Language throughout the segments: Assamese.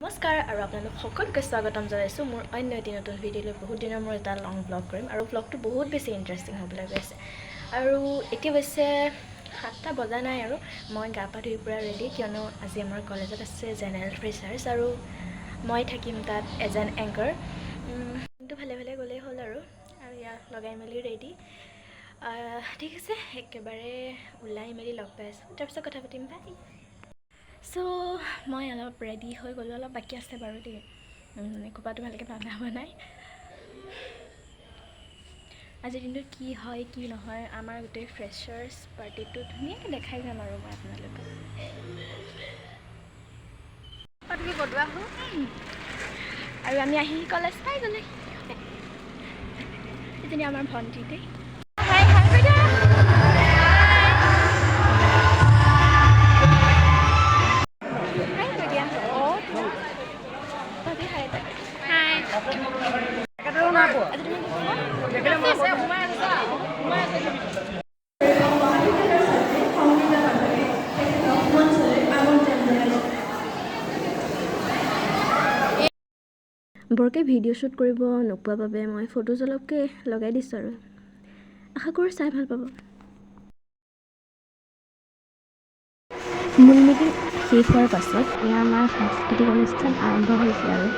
নমস্কাৰ আৰু আপোনালোক সকলোকে স্বাগতম জনাইছোঁ মোৰ অন্য এটি নতুন ভিডিঅ'লৈ। বহুত দিনৰ মই এটা লং ব্লগ কৰিম আৰু ব্লগটো বহুত বেছি ইণ্টাৰেষ্টিং হ'বলৈ গৈছে। আৰু এতিয়া হৈছে 7টা বজা নাই আৰু মই গা পা ধুই পূৰা ৰেডি, কিয়নো আজি আমাৰ কলেজত আছে জেনেৰেল ফ্ৰেছাৰ্ছ আৰু মই থাকিম তাত এজ এন এংকাৰ। কিন্তু ভালে ভালে গ'লেই হ'ল আৰু ইয়াত লগাই মেলি ৰেডি। ঠিক আছে, একেবাৰে ওলাই মেলি লগ পাই আছোঁ, তাৰপিছত কথা পাতিম। বাই। চ' মই অলপ ৰেডি হৈ গ'লোঁ, অলপ বাকী আছে বাৰু দেই, খোপাটো ভালকৈ বান্ধা হোৱা নাই। আজিৰ দিনটোত কি হয় কি নহয় আমাৰ গোটেই ফ্ৰেছাৰ্ছ পাৰ্টিটো ধুনীয়াকৈ দেখাই যাম আৰু মই আপোনালোকক। তুমি বদোৱা হ'ল আৰু আমি আহি কলেজ পাই গ'লে। এজনী আমাৰ ভণ্টি দেই। বৰকৈ ভিডিঅ' শ্বুট কৰিব নোপোৱা বাবে মই ফটোজ অলপকৈ লগাই দিছোঁ আৰু আশা কৰোঁ চাই ভাল পাব। মূল মিটিং শেষ হোৱাৰ পাছত এয়া আমাৰ সাংস্কৃতিক অনুষ্ঠান আৰম্ভ হৈছে আৰু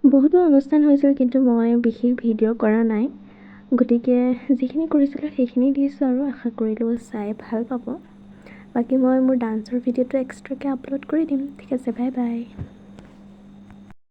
বহুতো অনুষ্ঠান হৈছিল, কিন্তু মই বিশেষ ভিডিঅ' কৰা নাই, গতিকে যিখিনি কৰিছিলোঁ সেইখিনি দিছোঁ আৰু আশা কৰিলোঁ চাই ভাল পাব। বাকী মই মোৰ ডান্সৰ ভিডিঅ'টো এক্সট্ৰাকৈ আপলোড কৰি দিম। ঠিক আছে, বাই বাই।